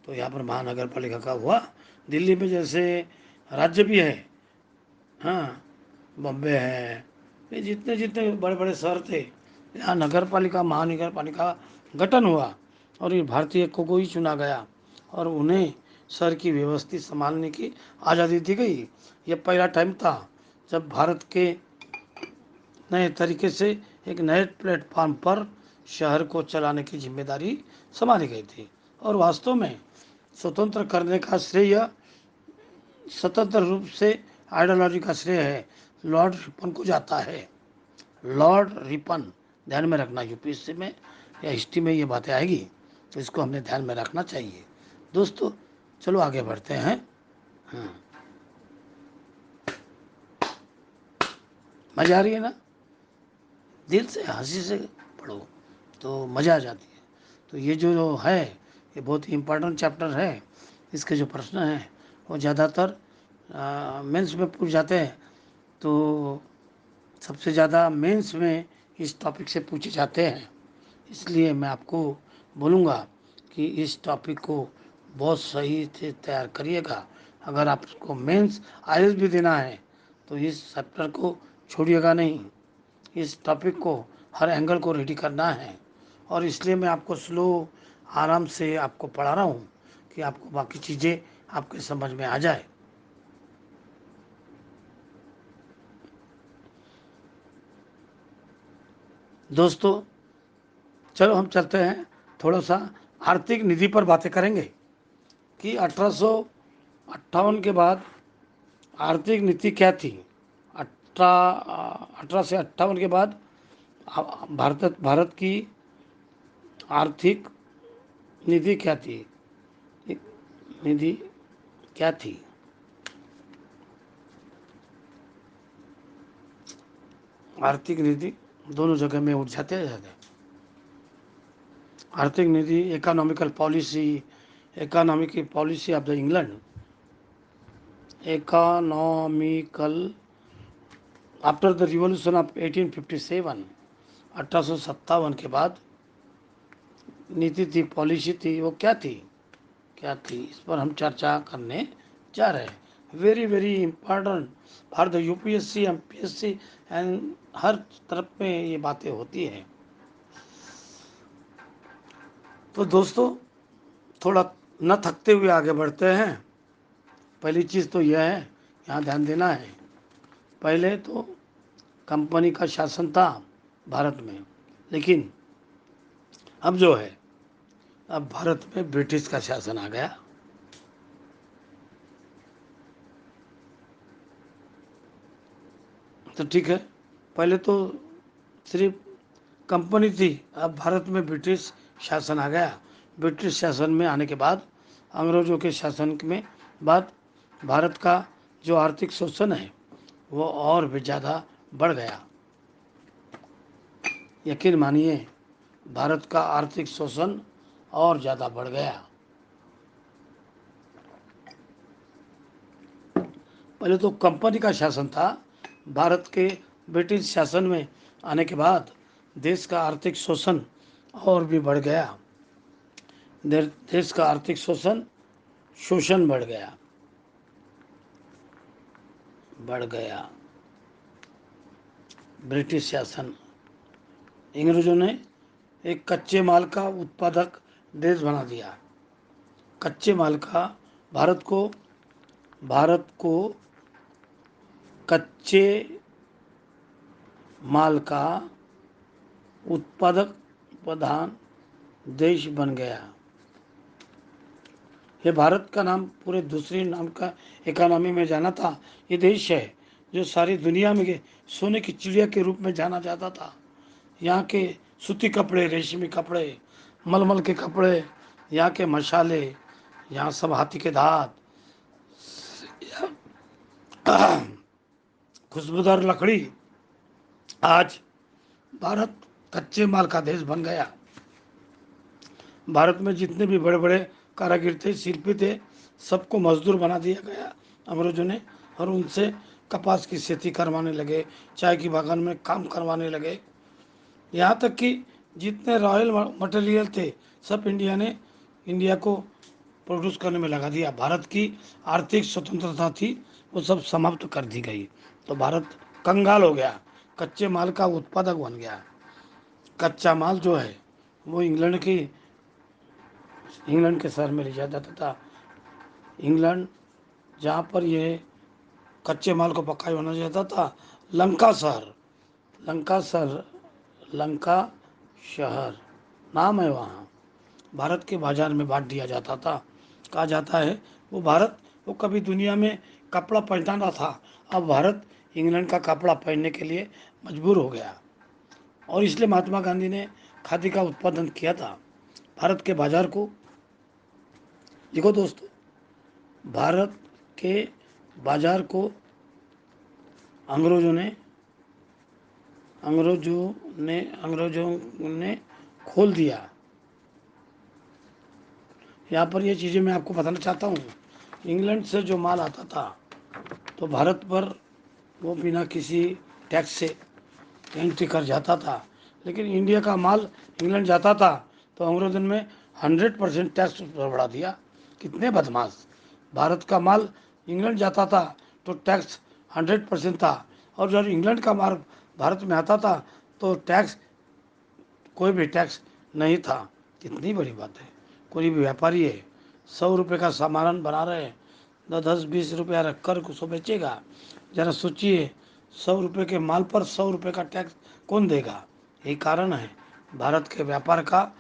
तो यहाँ पर महानगर पालिका का हुआ। दिल्ली में जैसे राज्य भी है, हाँ, बम्बे है, ये जितने जितने बड़े बड़े शहर थे, यहाँ नगर पालिका, महानगर पालिका गठन हुआ और ये भारतीय को ही चुना गया और उन्हें शहर की व्यवस्थित संभालने की आज़ादी दी गई। ये पहला टाइम था जब भारत के नए तरीके से एक नए प्लेटफॉर्म पर शहर को चलाने की जिम्मेदारी संभाली गई थी। और वास्तव में स्वतंत्र करने का श्रेय, स्वतंत्र रूप से आइडियोलॉजी का श्रेय है लॉर्ड रिपन को जाता है। लॉर्ड रिपन, ध्यान में रखना, यूपीएससी में या हिस्ट्री में ये बातें आएगी, तो इसको हमने ध्यान में रखना चाहिए दोस्तों। चलो आगे बढ़ते हैं। मजा आ रही है ना? दिल से हंसी से पढ़ो तो मज़ा आ जाती है। तो ये जो है, ये बहुत ही इम्पोर्टेंट चैप्टर है। इसके जो प्रश्न हैं वो ज़्यादातर मेंस में पूछ जाते हैं, तो सबसे ज़्यादा मेंस में इस टॉपिक से पूछे जाते हैं। इसलिए मैं आपको बोलूँगा कि इस टॉपिक को बहुत सही से तैयार करिएगा। अगर आपको मेंस आईएलटीएस भी देना है तो इस चैप्टर को छोड़िएगा नहीं, इस टॉपिक को हर एंगल को रेडी करना है। और इसलिए मैं आपको स्लो, आराम से आपको पढ़ा रहा हूँ कि आपको बाकी चीज़ें आपके समझ में आ जाए। दोस्तों चलो हम चलते हैं, थोड़ा सा आर्थिक निधि पर बातें करेंगे कि 1858 के बाद आर्थिक नीति क्या थी। 1858 के बाद भारत की आर्थिक निधि क्या थी, निधि क्या थी? आर्थिक निधि दोनों जगह में उठ जाते हैं। आर्थिक निधि, economical policy, economic policy of the England, economical after the revolution of 1857, 1857 के बाद नीति थी, पॉलिसी थी, वो क्या थी? क्या थी, इस पर हम चर्चा करने जा रहे हैं। Very very important for the UPSC, MPSC and हर तरफ में ये बातें होती हैं। तो दोस्तों थोड़ा न थकते हुए आगे बढ़ते हैं। पहली चीज़ तो यह है, यहाँ ध्यान देना है, पहले तो कंपनी का शासन था भारत में, लेकिन अब जो है, अब भारत में ब्रिटिश का शासन आ गया। तो ठीक है, पहले तो सिर्फ कंपनी थी, अब भारत में ब्रिटिश शासन आ गया। ब्रिटिश शासन में आने के बाद, अंग्रेज़ों के शासन में बाद, भारत का जो आर्थिक शोषण है वो और भी ज़्यादा बढ़ गया। यकीन मानिए, भारत का आर्थिक शोषण और ज़्यादा बढ़ गया। पहले तो कंपनी का शासन था, भारत के ब्रिटिश शासन में आने के बाद देश का आर्थिक शोषण और भी बढ़ गया। देश का आर्थिक शोषण बढ़ गया। ब्रिटिश शासन, अंग्रेजों ने एक कच्चे माल का उत्पादक देश बना दिया। कच्चे माल का, भारत को कच्चे माल का उत्पादक प्रधान देश बन गया। ये भारत का नाम पूरे दूसरे नाम का इकोनॉमी में जाना था। ये देश है जो सारी दुनिया में सोने की चिड़िया के रूप में जाना जाता था। यहाँ के सूती कपड़े, रेशमी कपड़े, मलमल के कपड़े, यहाँ के मसाले, यहाँ सब हाथी के दांत, खुशबूदार लकड़ी। आज भारत कच्चे माल का देश बन गया। भारत में जितने भी बड़े बड़े कारीगर थे, शिल्पी थे, सबको मजदूर बना दिया गया अंग्रेजों ने, और उनसे कपास की खेती करवाने लगे, चाय की बागान में काम करवाने लगे। यहाँ तक कि जितने रॉयल मटेरियल थे, सब इंडिया को प्रोड्यूस करने में लगा दिया। भारत की आर्थिक स्वतंत्रता थी, वो सब समाप्त कर दी गई। तो भारत कंगाल हो गया, कच्चे माल का उत्पादक बन गया। कच्चा माल जो है वो इंग्लैंड के शहर में ले जाया जाता था। इंग्लैंड, जहाँ पर ये कच्चे माल को पकाया बनाया जाता था, लंका शहर, लंका शहर लंका शहर नाम है वहाँ, भारत के बाजार में बांट दिया जाता था। कहा जाता है वो कभी दुनिया में कपड़ा पहनाना था, अब भारत इंग्लैंड का कपड़ा पहनने के लिए मजबूर हो गया, और इसलिए महात्मा गांधी ने खादी का उत्पादन किया था। भारत के बाजार को देखो दोस्तों, भारत के बाजार को अंग्रेजों ने अंग्रेजों ने खोल दिया। यहाँ पर ये चीज़ें मैं आपको बताना चाहता हूँ। इंग्लैंड से जो माल आता था तो भारत पर वो बिना किसी टैक्स से एंट्री कर जाता था, लेकिन इंडिया का माल इंग्लैंड जाता था तो अंग्रेजों ने 100% टैक्स पर बढ़ा दिया। कितने बदमाश! भारत का माल इंग्लैंड जाता था तो टैक्स 100% था, और जब इंग्लैंड का माल भारत में आता था तो कोई भी टैक्स नहीं था। कितनी बड़ी बात है। कोई भी व्यापारी है, 100 रुपये का सामान बना रहे हैं, 10-20 रुपया रख कर उसको बेचेगा। जरा सोचिए, 100 रुपये के माल पर 100 रुपये का टैक्स कौन देगा? यही कारण है, भारत के व्यापार का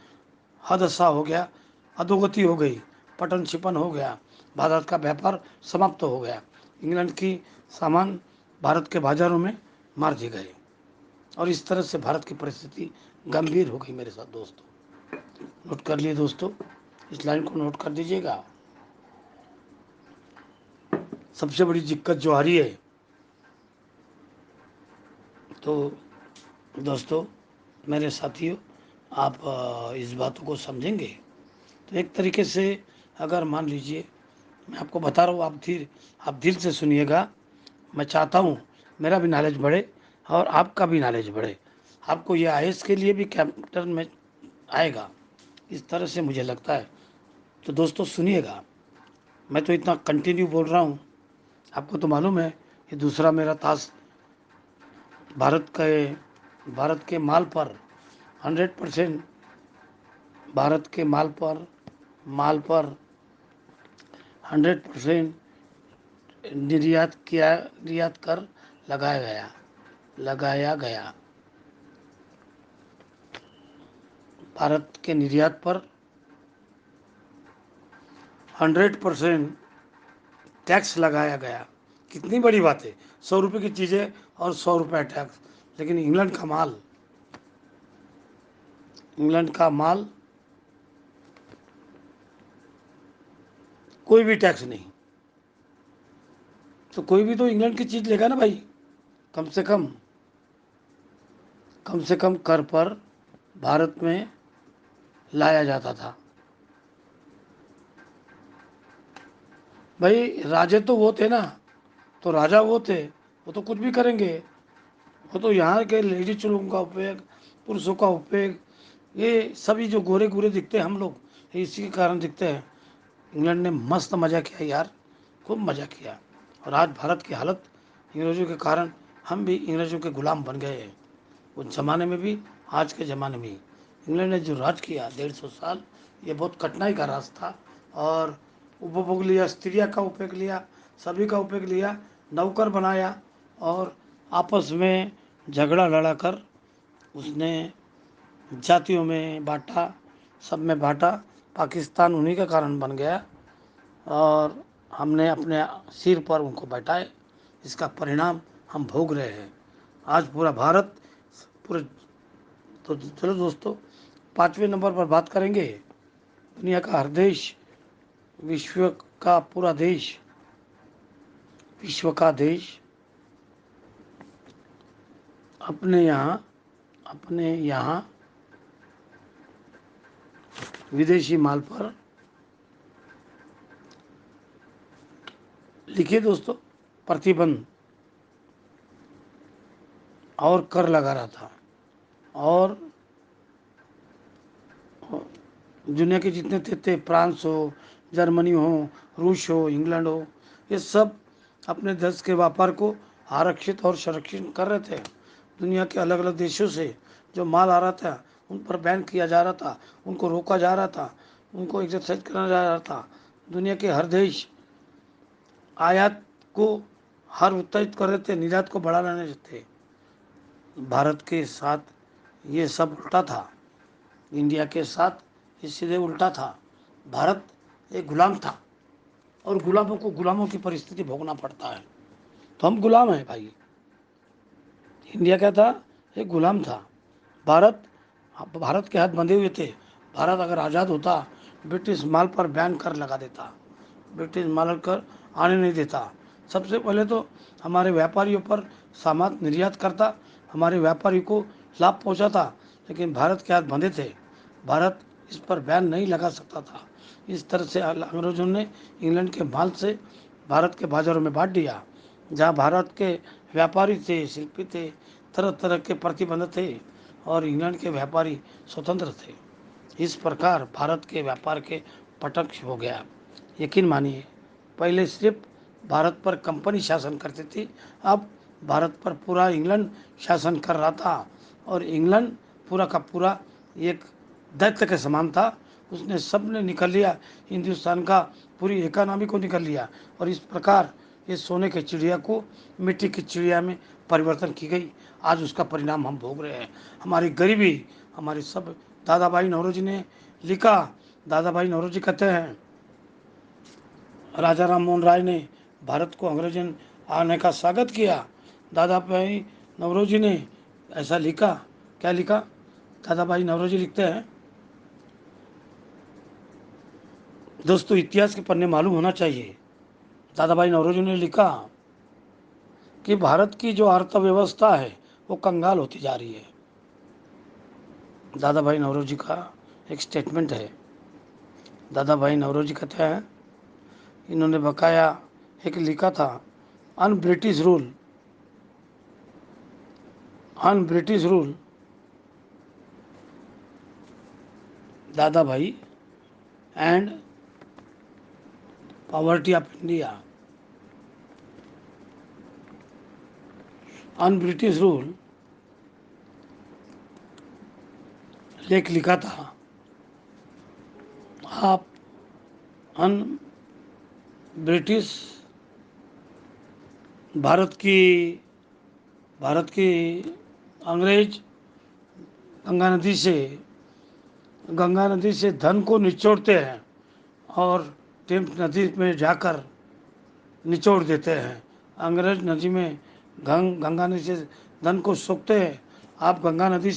हादसा हो गया, अधोगति हो गई, पतन छिपन हो गया, भारत का व्यापार समाप्त हो गया। इंग्लैंड की सामान भारत के बाजारों में मार दिए गए, और इस तरह से भारत की परिस्थिति गंभीर हो गई। मेरे साथ दोस्तों, नोट कर लिए दोस्तों, इस लाइन को नोट कर दीजिएगा। सबसे बड़ी दिक्कत जो आ रही है, तो दोस्तों, मेरे साथियों, आप इस बातों को समझेंगे तो एक तरीके से, अगर मान लीजिए, मैं आपको बता रहा हूँ, आप दिल से सुनिएगा। मैं चाहता हूँ मेरा भी नॉलेज बढ़े और आपका भी नॉलेज बढ़े। आपको ये आईएएस के लिए भी कैप्टन में आएगा, इस तरह से मुझे लगता है। तो दोस्तों सुनिएगा, मैं तो इतना कंटिन्यू बोल रहा हूँ, आपको तो मालूम है ये दूसरा मेरा टास्क भारत के माल पर 100%, भारत के माल पर 100% निर्यात कर लगाया गया। भारत के निर्यात पर 100% टैक्स लगाया गया। कितनी बड़ी बात है, 100 रुपये की चीज़ें और 100 रुपये टैक्स। लेकिन इंग्लैंड का माल कोई भी टैक्स नहीं। तो कोई भी तो इंग्लैंड की चीज़ लेगा ना भाई, कम से कम कर पर भारत में लाया जाता था। भाई राजे तो वो थे ना, तो राजा वो थे, वो तो कुछ भी करेंगे। वो तो यहाँ के लेडीज लोगों का उपयोग, पुरुषों का उपयोग, ये सभी जो गोरे गोरे दिखते हैं हम लोग, ये इसी के कारण दिखते हैं। इंग्लैंड ने मस्त मज़ा किया यार, खूब मज़ा किया। और आज भारत की हालत अंग्रेज़ों के कारण, हम भी अंग्रेज़ों के गुलाम बन गए हैं। उस ज़माने में भी, आज के ज़माने में भी इंग्लैंड ने जो राज किया 150 साल, ये बहुत कठिनाई का राज था। और उपभोग लिया, स्त्रियाँ का उपयोग लिया, सभी का उपयोग लिया, नौकर बनाया, और आपस में झगड़ा लड़ाकर उसने जातियों में बांटा, सब में बांटा। पाकिस्तान उन्हीं का कारण बन गया, और हमने अपने सिर पर उनको बैठाए। इसका परिणाम हम भोग रहे हैं आज पूरा भारत, पूरे। तो चलो दोस्तों, 5वें नंबर पर बात करेंगे, दुनिया का हर देश, विश्व का पूरा देश, विश्व का देश अपने यहाँ विदेशी माल पर, लिखिए दोस्तों, प्रतिबंध और कर लगा रहा था। और दुनिया के जितने थे, फ्रांस हो, जर्मनी हो, रूस हो, इंग्लैंड हो, ये सब अपने देश के व्यापार को आरक्षित और संरक्षित कर रहे थे। दुनिया के अलग अलग देशों से जो माल आ रहा था, उन पर बैन किया जा रहा था, उनको रोका जा रहा था, उनको एक्सरसाइज कराया जा रहा था। दुनिया के हर देश आयात को हर उत्तेजित कर रहे थे, निर्यात को बढ़ा रहे थे। भारत के साथ ये सब उल्टा था, इंडिया के साथ ये सीधे उल्टा था। भारत एक गुलाम था, और गुलामों को गुलामों की परिस्थिति भोगना पड़ता है। तो हम गुलाम हैं भाई। इंडिया क्या था, एक गुलाम था। भारत भारत के हाथ बंधे हुए थे। भारत अगर आज़ाद होता, ब्रिटिश माल पर बैन कर लगा देता, ब्रिटिश माल कर आने नहीं देता। सबसे पहले तो हमारे व्यापारियों पर सामान निर्यात करता, हमारे व्यापारी को लाभ पहुंचाता। लेकिन भारत के हाथ बंधे थे, भारत इस पर बैन नहीं लगा सकता था। इस तरह से अंग्रेजों ने इंग्लैंड के माल से भारत के बाज़ारों में बांट दिया। जहाँ भारत के व्यापारी थे, शिल्पी थे, तरह तरह के प्रतिबंध थे, और इंग्लैंड के व्यापारी स्वतंत्र थे। इस प्रकार भारत के व्यापार के पटक हो गया। यकीन मानिए, पहले सिर्फ भारत पर कंपनी शासन करती थी, अब भारत पर पूरा इंग्लैंड शासन कर रहा था। और इंग्लैंड पूरा का पूरा एक दैत्य के समान था। उसने सब ने निकल लिया, हिंदुस्तान का पूरी इकोनॉमी को निकल लिया। और इस प्रकार इस सोने की चिड़िया को मिट्टी की चिड़िया में परिवर्तन की गई। आज उसका परिणाम हम भोग रहे हैं। हमारी गरीबी, हमारी सब, दादा भाई नौरोजी ने लिखा, दादा भाई नौरोजी कहते हैं, राजा राम मोहन राय ने भारत को अंग्रेजों आने का स्वागत किया। दादा भाई नौरोजी ने ऐसा लिखा। क्या लिखा? दादा भाई नौरोजी लिखते हैं, दोस्तों इतिहास के पन्ने मालूम होना चाहिए। दादा भाई नौरोजी ने लिखा कि भारत की जो अर्थव्यवस्था है वो कंगाल होती जा रही है। दादा भाई नौरोजी का एक स्टेटमेंट है। दादा भाई नौरोजी कहते हैं, इन्होंने बकाया एक लिखा था, un British rule, un British rule, दादा भाई and poverty of India, on British rule लेख लिखा था, आप अन ब्रिटिश भारत की भारत की अंग्रेज गंगा नदी से धन को निचोड़ते हैं और टेम्स नदी में जाकर निचोड़ देते हैं। अंग्रेज नदी में गंगा नदी से धन को सोखते हैं। आप गंगा नदी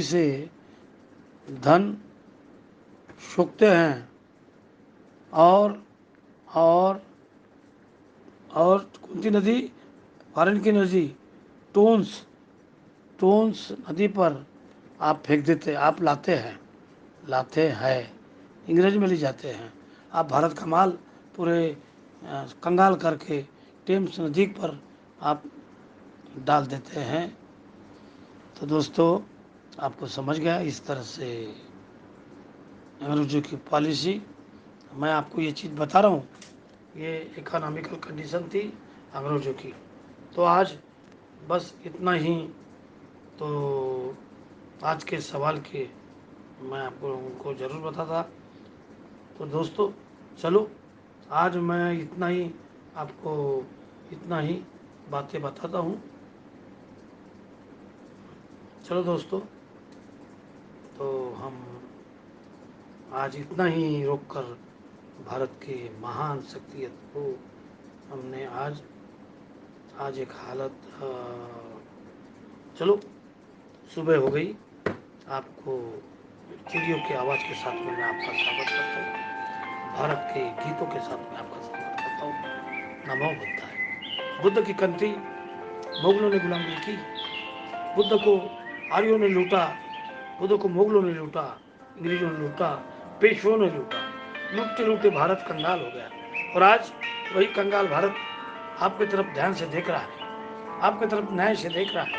से धन सोखते हैं और और और कौन सी नदी, फॉरेन की नदी टोन्स टोन्स नदी पर आप फेंक देते, आप लाते हैं, इंग्रेज में ले जाते हैं। आप भारत का माल पूरे कंगाल करके टेम्स नदी पर आप डाल देते हैं। तो दोस्तों, आपको समझ गया इस तरह से अंग्रेजों की पॉलिसी। मैं आपको ये चीज़ बता रहा हूँ, ये इकोनॉमिकल कंडीशन थी अंग्रेजों की। तो आज बस इतना ही। तो आज के सवाल के मैं आपको उनको ज़रूर बताता। तो दोस्तों, चलो आज मैं इतना ही बातें बताता हूँ। चलो दोस्तों, तो हम आज इतना ही रोक कर भारत के महान शख्सियत को हमने आज एक हालत चलो, सुबह हो गई। आपको चिड़ियों की आवाज़ के साथ में मैं आपका स्वागत करता हूँ। भारत के गीतों के साथ में आपका स्वागत करता हूँ। नमो बुद्धाय। बुद्ध की कंट्री मुगलों ने गुलामी की। बुद्ध को आर्यों ने लूटा, बुद्ध को मुगलों ने लूटा, अंग्रेजों ने लूटा, पेशवों ने लूटा। लूटते लूटते भारत कंगाल हो गया। और आज वही कंगाल भारत आपकी तरफ ध्यान से देख रहा है, आपकी तरफ न्याय से देख रहा है,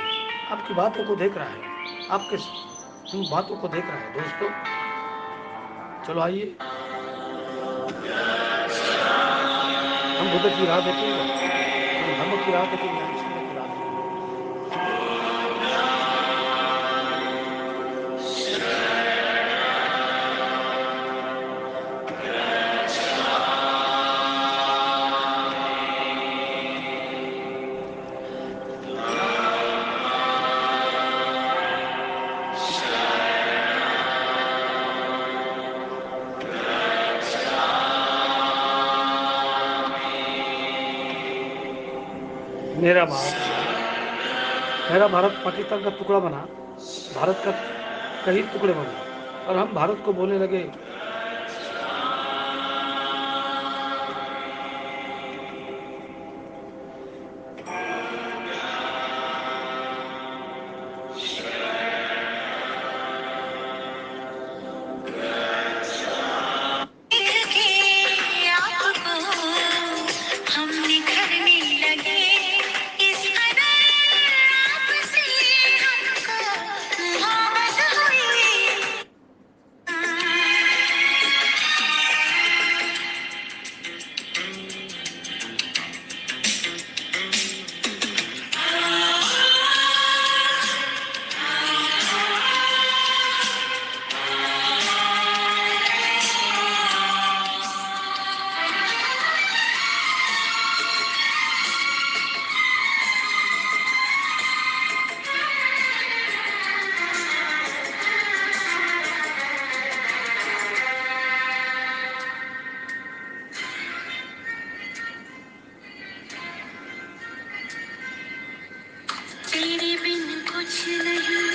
आपकी बातों को देख रहा है, आपके उन बातों को देख रहा है। दोस्तों, चलो आइए हम बुद्ध की राह देखेंगे, हम धर्म की राह देखेंगे, हम सत्य की राह देखेंगे। मेरा भारत पाकिस्तान का टुकड़ा बना, भारत का कई टुकड़े बने और हम भारत को बोलने लगे तेरे बिन कुछ नहीं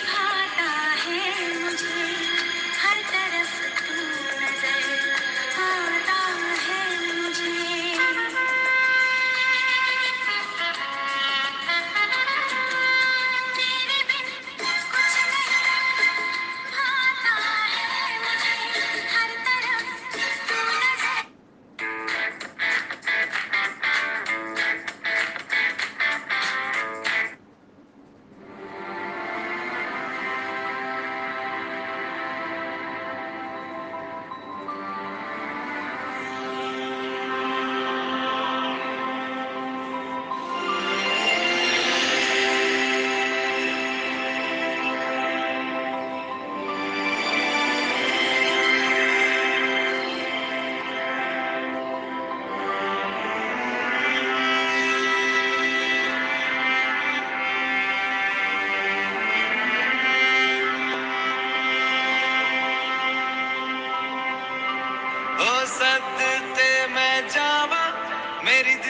भाता है मुझे, हर तरफ तू नजर आता है मुझे। तेरे बिन कुछ नहीं भाता है मुझे, हर तरफ तू नजर।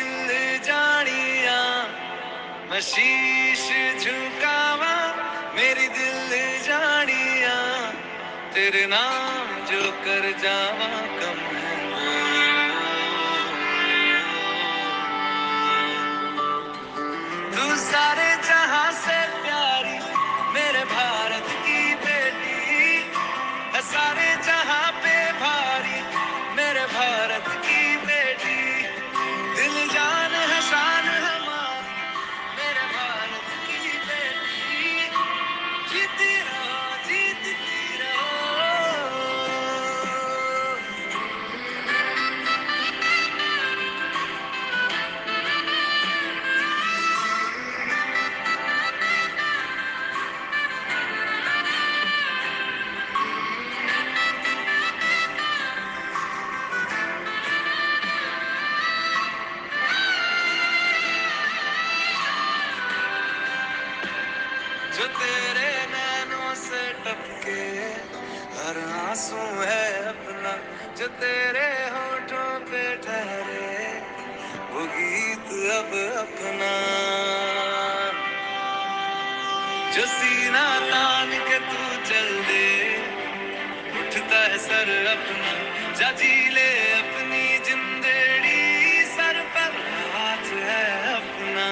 दिल जानिया मैं शीश झुकावा, मेरी दिल जानिया तेरे नाम जो कर जावा कम है तू सारे जहां से प्यारी मेरे भारत की बेटी है, सारे जहां पे भारी मेरे भारत की बेटी, दिल जान है शान हमारी मेरे भारत की बेटी, जीती रहो जीतती रहो। जो तेरे नैनों से टपके हर आंसू है अपना, जो तेरे होठों पे ठहरे वो गीत अब अपना, जो सीना तान के तू चल दे उठता है सर अपना, जा जी ले अपनी जिंदड़ी सर पर हाथ है अपना,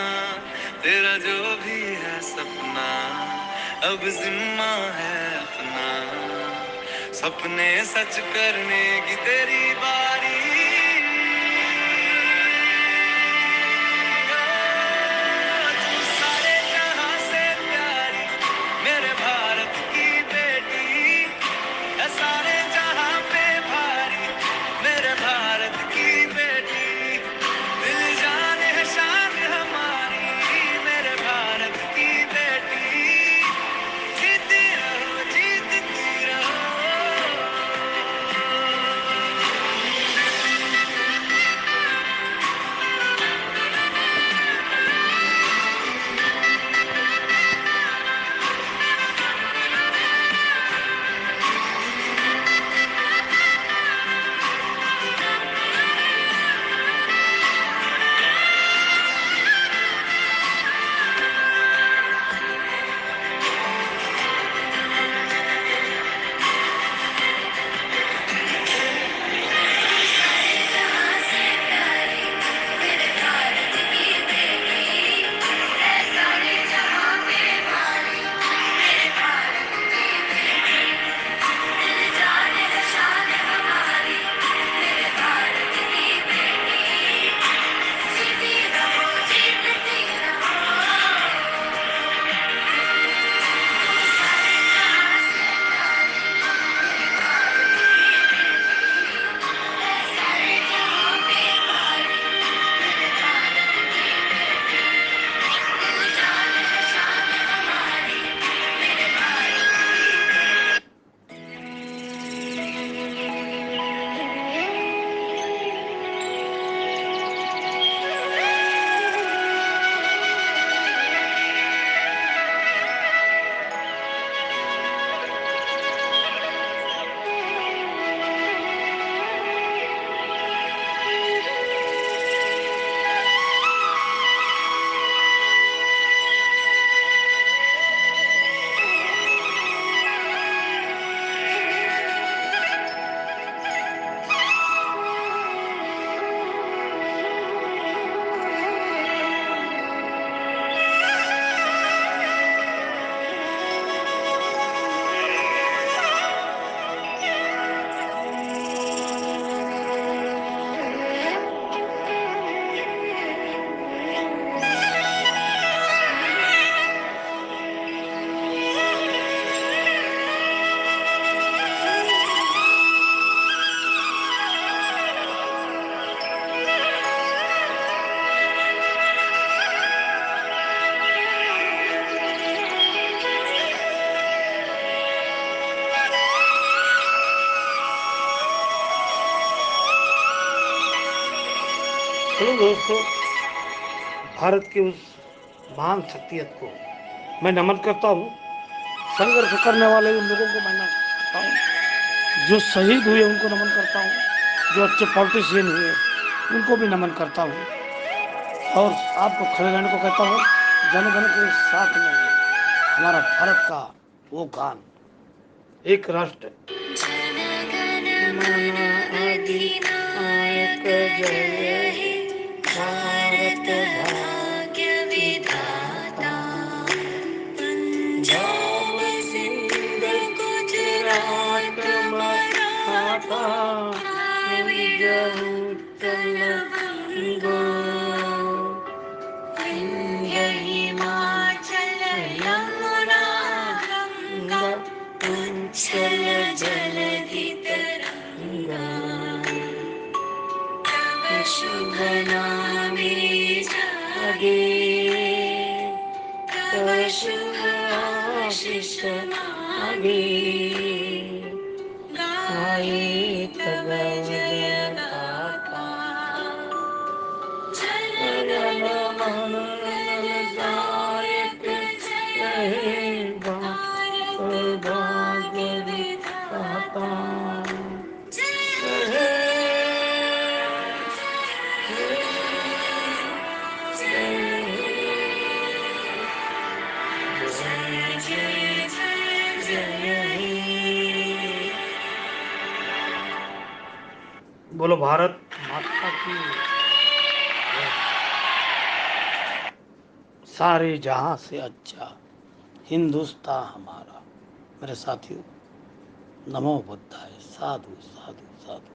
तेरा जो भी है सपना अब जिम्मा है अपना, सपने सच करने की तेरी बारी, तू सारे जहां से प्यारी मेरे भारत की बेटी है, सारे जहां पे भारी मेरे भारत की बेटी, दिल जान है शान हमारी मेरे भारत की बेटी, जीती रहो जीतती रहो। चलो दोस्तों, भारत की उस महान शख्सियत को मैं नमन करता हूँ। संघर्ष करने वाले उन लोगों को मैं नमन करता हूँ, जो शहीद हुए उनको नमन करता हूँ, जो अच्छे पॉलिटिशियन हुए उनको भी नमन करता हूँ। और आपको खड़े रहने को कहता हूँ। जनगण के साथ में हमारा भारत का वो गान, एक राष्ट्र जनगण मन अधिनायक जय हे भारत भाग्य विधाता। पंजाब सिंध गुजरात मराठा विंध्य उत्कल बंग। विंध्य हिमाचल यमुना गंगा उच्छल जलधि तरंगा। तव शुभ नामे जागे तव शुभ आशीष मागे। गाये तव जय गाथा जनगण मंगलदायक जय भारत भाग्य विधाता। जय बोलो भारत माता की। सारे जहां से अच्छा हिंदुस्तान हमारा। मेरे साथियों, नमो बुद्धाय। साधु साधु साधु।